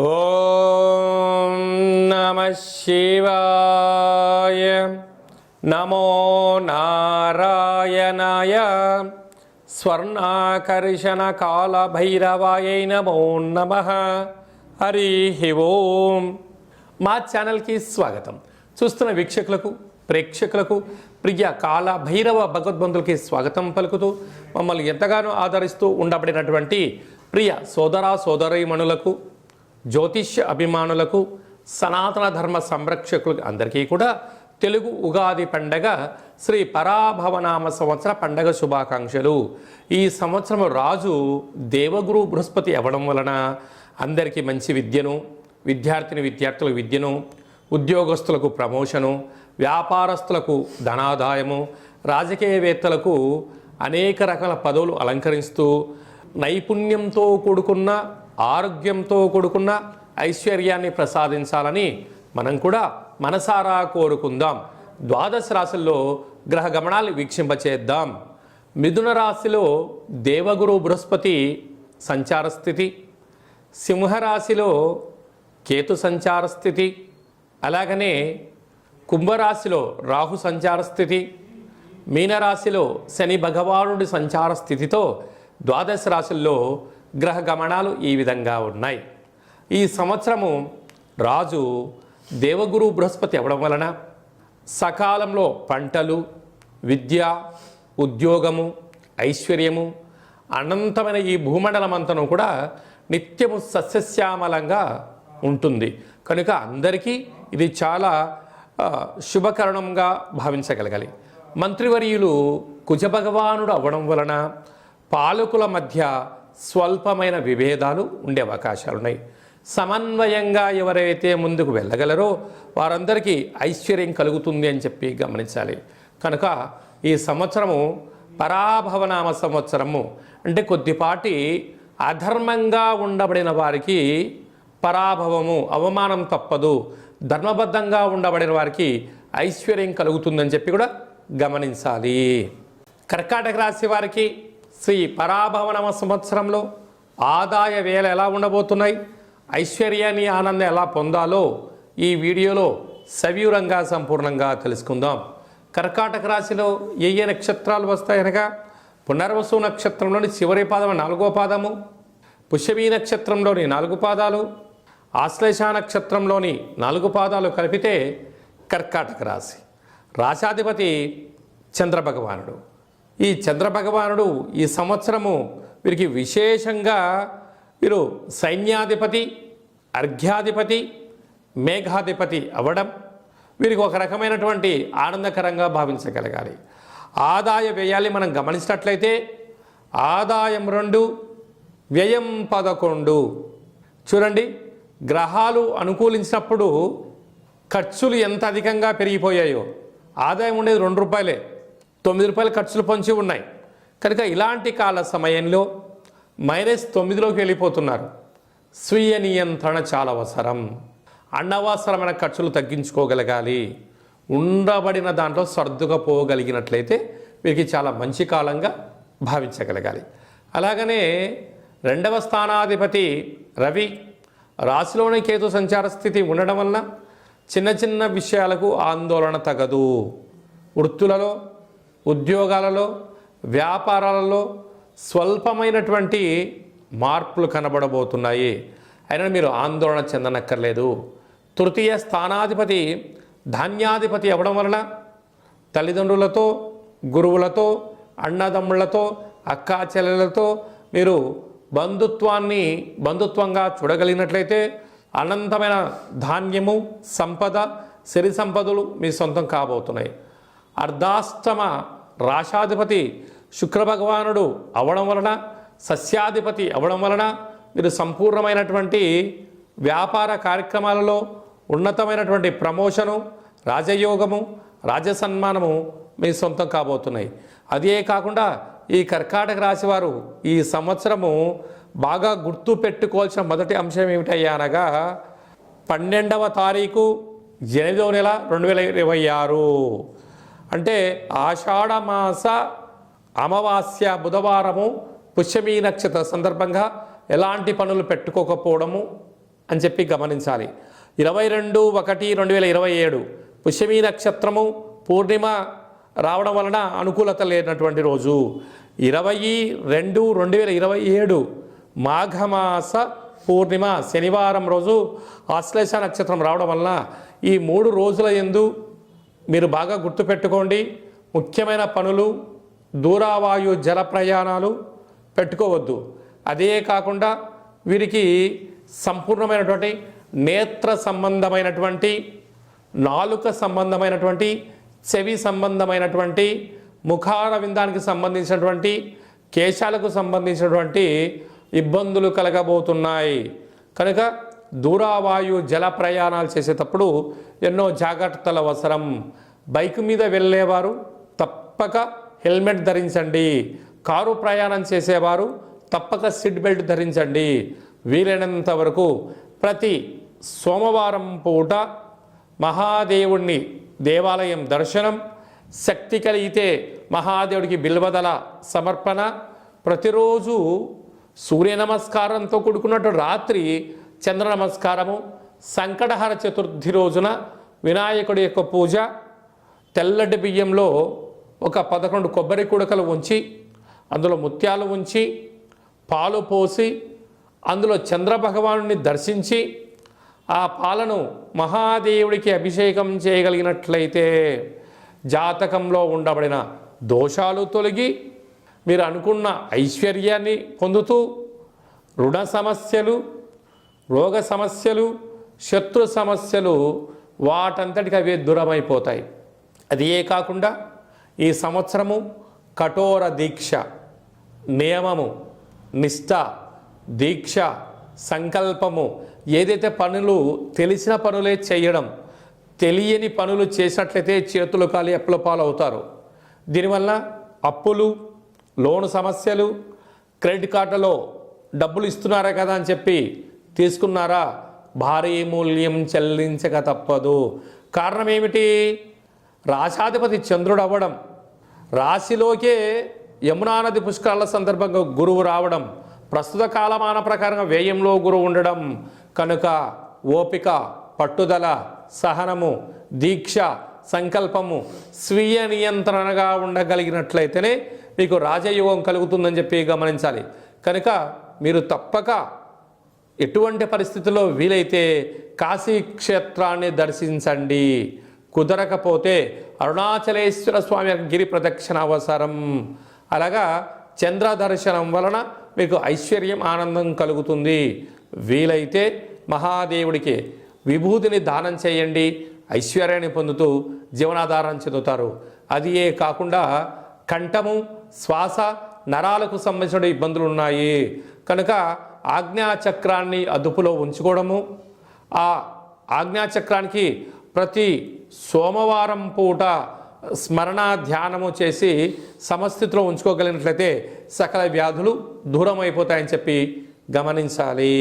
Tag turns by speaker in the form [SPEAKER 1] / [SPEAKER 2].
[SPEAKER 1] ఓం నమః శివాయ. నమో నారాయణాయ. స్వర్ణాకర్షణ కాల భైరవాయ నమో నమః. హరి ఓం. మా ఛానల్కి స్వాగతం. చూస్తున్న వీక్షకులకు, ప్రేక్షకులకు, ప్రియ కాల భైరవ భగవద్బంధులకి స్వాగతం పలుకుతూ మమ్మల్ని ఎంతగానో ఆదరిస్తూ ఉండబడినటువంటి ప్రియ సోదర సోదరీమణులకు, జ్యోతిష్య అభిమానులకు, సనాతన ధర్మ సంరక్షకులకు అందరికీ కూడా తెలుగు ఉగాది పండగ శ్రీ పరాభవనామ సంవత్సర పండగ శుభాకాంక్షలు. ఈ సంవత్సరం రాజు దేవగురు బృహస్పతి అవ్వడం వలన అందరికీ మంచి విద్యను, విద్యార్థులకు విద్యను, ఉద్యోగస్తులకు ప్రమోషను, వ్యాపారస్తులకు ధనాదాయము, రాజకీయవేత్తలకు అనేక రకాల పదవులు అలంకరిస్తూ నైపుణ్యంతో కూడుకున్న, ఆరోగ్యంతో కూడుకున్న ఐశ్వర్యాన్ని ప్రసాదించాలని మనం కూడా మనసారా కోరుకుందాం. ద్వాదశ రాశుల్లో గ్రహ గమనాలు వీక్షింపచేద్దాం. మిథున రాశిలో దేవగురు బృహస్పతి సంచార స్థితి, సింహరాశిలో కేతు సంచార స్థితి, అలాగనే కుంభరాశిలో రాహు సంచార స్థితి, మీనరాశిలో శని భగవానుడి సంచార స్థితితో ద్వాదశ రాశుల్లో గ్రహ గమనాలు ఈ విధంగా ఉన్నాయి. ఈ సంవత్సరము రాజు దేవగురు బృహస్పతి అవ్వడం వలన సకాలంలో పంటలు, విద్య, ఉద్యోగము, ఐశ్వర్యము, అనంతమైన ఈ భూమండలమంతను కూడా నిత్యము సస్యశ్యామలంగా ఉంటుంది. కనుక అందరికీ ఇది చాలా శుభకరణంగా భావించగలగాలి. మంత్రివర్యులు కుజభగవానుడు అవ్వడం వలన పాలకుల మధ్య స్వల్పమైన విభేదాలు ఉండే అవకాశాలు ఉన్నాయి. సమన్వయంగా ఎవరైతే ముందుకు వెళ్ళగలరో వారందరికీ ఐశ్వర్యం కలుగుతుంది అని చెప్పి గమనించాలి. కనుక ఈ సంవత్సరము పరాభవనామ సంవత్సరము అంటే కొద్దిపాటి అధర్మంగా ఉండబడిన వారికి పరాభవము, అవమానం తప్పదు. ధర్మబద్ధంగా ఉండబడిన వారికి ఐశ్వర్యం కలుగుతుందని చెప్పి కూడా గమనించాలి. కర్కాటక రాశి వారికి శ్రీ పరాభవనామ సంవత్సరంలో ఆదాయ వ్యయాలు ఎలా ఉండబోతున్నాయి, ఐశ్వర్యాన్ని, ఆనందం ఎలా పొందాలో ఈ వీడియోలో సవివరంగా సంపూర్ణంగా తెలుసుకుందాం. కర్కాటక రాశిలో ఏ ఏ నక్షత్రాలు వస్తాయనగా పునర్వసు నక్షత్రంలోని చివరి పాదము 4వ పాదము, పుష్యమీ నక్షత్రంలోని 4 పాదాలు, ఆశ్లేష నక్షత్రంలోని 4 పాదాలు కలిపితే కర్కాటక రాశి. రాశాధిపతి చంద్రభగవానుడు. ఈ చంద్రభగవానుడు ఈ సంవత్సరము వీరికి విశేషంగా వీరు సైన్యాధిపతి, అర్ఘ్యాధిపతి, మేఘాధిపతి అవ్వడం వీరికి ఒక రకమైనటువంటి ఆనందకరంగా భావించగలగాలి. ఆదాయ వ్యయాన్ని మనం గమనించినట్లయితే ఆదాయం 2, వ్యయం 11. చూడండి, గ్రహాలు అనుకూలించినప్పుడు ఖర్చులు ఎంత అధికంగా పెరిగిపోయాయో. ఆదాయం ఉండేది 2 రూపాయలే, 9 రూపాయల ఖర్చులు పొంచి ఉన్నాయి. కనుక ఇలాంటి కాల సమయంలో -9లోకి వెళ్ళిపోతున్నారు. స్వీయ నియంత్రణ చాలా అవసరం. అనవసరమైన ఖర్చులు తగ్గించుకోగలగాలి. ఉండబడిన దాంట్లో సర్దుకపోగలిగినట్లయితే వీరికి చాలా మంచి కాలంగా భావించగలగాలి. అలాగనే 2వ స్థానాధిపతి రవి రాశిలోని కేతు సంచార స్థితి ఉండడం వలన చిన్న చిన్న విషయాలకు ఆందోళన తగదు. వృత్తులలో, ఉద్యోగాలలో, వ్యాపారాలలో స్వల్పమైనటువంటి మార్పులు కనబడబోతున్నాయి. అయినా మీరు ఆందోళన చెందనక్కర్లేదు. తృతీయ స్థానాధిపతి ధాన్యాధిపతి అవ్వడం వలన తల్లిదండ్రులతో, గురువులతో, అన్నదమ్ముళ్లతో, అక్కా చెల్లెలతో మీరు బంధుత్వంగా చూడగలిగినట్లయితే అనంతమైన ధాన్యము, సంపద, సిరి సంపదలు మీ సొంతం కాబోతున్నాయి. అర్ధాష్టమ రాశాధిపతి శుక్రభగవానుడు అవ్వడం వలన, సస్యాధిపతి అవ్వడం వలన మీరు సంపూర్ణమైనటువంటి వ్యాపార కార్యక్రమాలలో ఉన్నతమైనటువంటి ప్రమోషను, రాజయోగము, రాజసన్మానము మీ సొంతం కాబోతున్నాయి. అదే కాకుండా ఈ కర్కాటక రాశి వారు ఈ సంవత్సరము బాగా గుర్తు పెట్టుకోవాల్సిన మొదటి అంశం ఏమిటయ్యా అనగా 12వ తారీఖు 8వ నెల 2026 అంటే ఆషాఢమాస అమావాస్య బుధవారము పుష్యమీ నక్షత్ర సందర్భంగా ఎలాంటి పనులు పెట్టుకోకపోవడము అని చెప్పి గమనించాలి. 22/1/2027 పుష్యమీ నక్షత్రము పూర్ణిమ రావడం వలన అనుకూలత లేనటువంటి రోజు. 20/2/2027 మాఘమాస పూర్ణిమ శనివారం రోజు ఆశ్లేష నక్షత్రం రావడం వలన ఈ 3 రోజుల యందు మీరు బాగా గుర్తుపెట్టుకోండి, ముఖ్యమైన పనులు, దూరావాయు జల ప్రయాణాలు పెట్టుకోవద్దు. అదే కాకుండా వీరికి సంపూర్ణమైనటువంటి నేత్ర సంబంధమైనటువంటి, నాలుక సంబంధమైనటువంటి, చెవి సంబంధమైనటువంటి, ముఖార విందానికి సంబంధించినటువంటి, కేశాలకు సంబంధించినటువంటి ఇబ్బందులు కలగబోతున్నాయి. కనుక దూరావాయు జల ప్రయాణాలు చేసేటప్పుడు ఎన్నో జాగ్రత్తలు అవసరం. బైక్ మీద వెళ్ళేవారు తప్పక హెల్మెట్ ధరించండి. కారు ప్రయాణం చేసేవారు తప్పక సీట్ బెల్ట్ ధరించండి. వీలైనంత వరకు ప్రతి సోమవారం పూట మహాదేవుణ్ణి దేవాలయం దర్శనం, శక్తి కలిగితే మహాదేవుడికి బిల్వదల సమర్పణ, ప్రతిరోజు సూర్య నమస్కారంతో కూడుకున్నట్టు రాత్రి చంద్ర నమస్కారము, సంకటహర చతుర్థి రోజున వినాయకుడి యొక్క పూజ, తెల్లటి బియ్యంలో ఒక 11 కొబ్బరి కుడకలు ఉంచి అందులో ముత్యాలు ఉంచి పాలు పోసి అందులో చంద్రభగవానుని దర్శించి ఆ పాలను మహాదేవుడికి అభిషేకం చేయగలిగినట్లయితే జాతకంలో ఉండబడిన దోషాలు తొలగి మీరు అనుకున్న ఐశ్వర్యాన్ని పొందుతూ రుణ సమస్యలు, రోగ సమస్యలు, శత్రు సమస్యలు వాటంతటికి అవే దూరమైపోతాయి. అది ఏ కాకుండా ఈ సంవత్సరము కఠోర దీక్ష, నియమము, నిష్ఠ, దీక్ష, సంకల్పము, ఏదైతే పనులు తెలిసిన పనులే చేయడం, తెలియని పనులు చేసినట్లయితే చేతులు కాలి అప్పుల పాలు అవుతారు. దీనివల్ల అప్పులు, లోను సమస్యలు, క్రెడిట్ కార్డులో డబ్బులు ఇస్తున్నారా కదా అని చెప్పి తీసుకున్నారా, భారీ మూల్యం చెల్లించక తప్పదు. కారణం ఏమిటి? రాశాధిపతి చంద్రుడు అవ్వడం, రాశిలోకే యమునా నది పుష్కరాల సందర్భంగా గురువు రావడం, ప్రస్తుత కాలమాన ప్రకారంగా వ్యయంలో గురువు ఉండడం. కనుక ఓపిక, పట్టుదల, సహనము, దీక్ష, సంకల్పము, స్వీయ నియంత్రణగా ఉండగలిగినట్లయితేనే మీకు రాజయోగం కలుగుతుందని చెప్పి గమనించాలి. కనుక మీరు తప్పక ఎటువంటి పరిస్థితుల్లో వీలైతే కాశీ క్షేత్రాన్ని దర్శించండి. కుదరకపోతే అరుణాచలేశ్వర స్వామి గిరి ప్రదక్షిణ అవసరం. అలాగా చంద్ర దర్శనం వలన మీకు ఐశ్వర్యం, ఆనందం కలుగుతుంది. వీలైతే మహాదేవుడికి విభూతిని దానం చేయండి, ఐశ్వర్యాన్ని పొందుతూ జీవనాధారం చెందుతారు. అది ఏ కాకుండా కంఠము, శ్వాస, నరాలకు సంబంధించిన ఇబ్బందులు ఉన్నాయి. కనుక ఆజ్ఞాచక్రాన్ని అదుపులో ఉంచుకోవడము, ఆ ఆజ్ఞాచక్రానికి ప్రతి సోమవారం పూట స్మరణ ధ్యానము చేసి సమస్థితిలో ఉంచుకోగలిగినట్లయితే సకల వ్యాధులు దూరం అయిపోతాయని చెప్పి గమనించాలి.